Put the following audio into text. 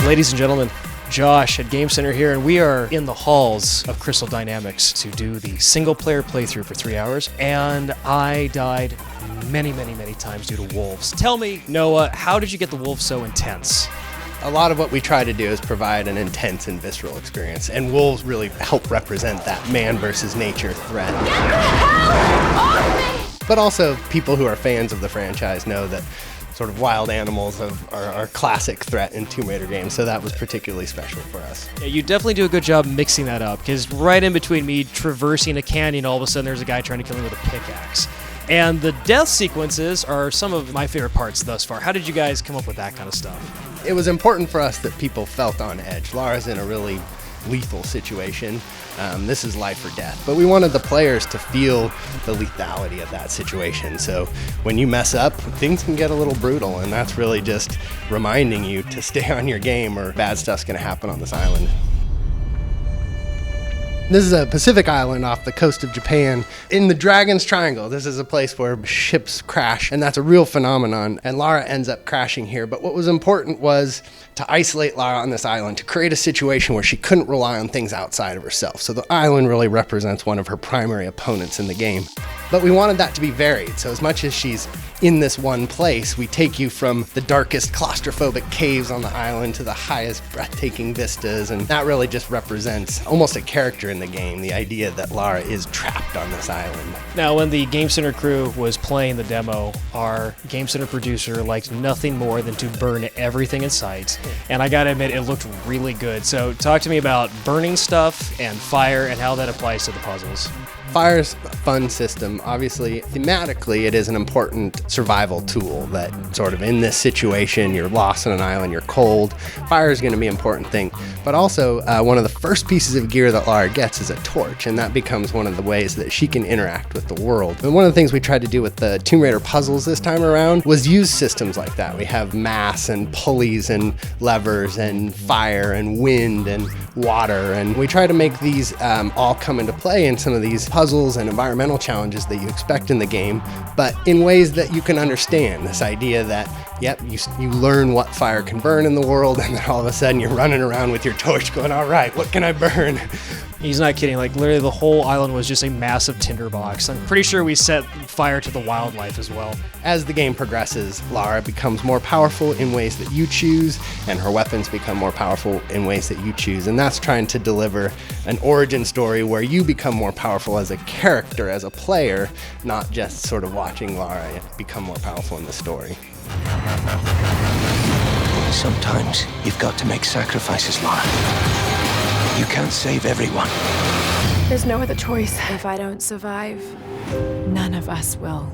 Ladies and gentlemen, Josh at GameCenter here, and we are in the halls of Crystal Dynamics to do the single-player playthrough for 3 hours, and I died many times due to wolves. Tell me, Noah, how did you get the wolves so intense? A lot of what we try to do is provide an intense and visceral experience, and wolves really help represent that man versus nature threat. But also, people who are fans of the franchise know that sort of wild animals are a classic threat in Tomb Raider games, so that was particularly special for us. Yeah, you definitely do a good job mixing that up, because right in between me traversing a canyon, all of a sudden there's a guy trying to kill me with a pickaxe. And the death sequences are some of my favorite parts thus far. How did you guys come up with that kind of stuff? It was important for us that people felt on edge. Lara's in a really lethal situation. This is life or death. But we wanted the players to feel the lethality of that situation. So when you mess up, things can get a little brutal, and that's really just reminding you to stay on your game or bad stuff's going to happen on this island. This is a Pacific island off the coast of Japan. In the Dragon's Triangle, this is a place where ships crash, and that's a real phenomenon, and Lara ends up crashing here. But what was important was to isolate Lara on this island, to create a situation where she couldn't rely on things outside of herself. So the island really represents one of her primary opponents in the game. But we wanted that to be varied, so as much as she's in this one place, we take you from the darkest claustrophobic caves on the island to the highest breathtaking vistas, and that really just represents almost a character in the game, the idea that Lara is trapped on this island. Now, when the GameCenter crew was playing the demo, our GameCenter producer liked nothing more than to burn everything in sight, and I gotta admit, it looked really good. So talk to me about burning stuff and fire and how that applies to the puzzles. Fire's a fun system. Obviously, thematically, it is an important survival tool that sort of in this situation, you're lost on an island, you're cold. Fire is going to be an important thing. But also, one of the first pieces of gear that Lara gets is a torch, and that becomes one of the ways that she can interact with the world. And one of the things we tried to do with the Tomb Raider puzzles this time around was use systems like that. We have mass and pulleys and levers and fire and wind and water, and we try to make these all come into play in some of these puzzles and environmental challenges that you expect in the game, but in ways that you can understand. This idea that, yep, you learn what fire can burn in the world, and then all of a sudden you're running around with your torch going, all right, what can I burn? He's not kidding. Like, literally the whole island was just a massive tinderbox. I'm pretty sure we set fire to the wildlife as well. As the game progresses, Lara becomes more powerful in ways that you choose, and her weapons become more powerful in ways that you choose. And that's trying to deliver an origin story where you become more powerful as a character, as a player, not just sort of watching Lara become more powerful in the story. Sometimes you've got to make sacrifices, Lara. You can't save everyone. There's no other choice. If I don't survive, none of us will.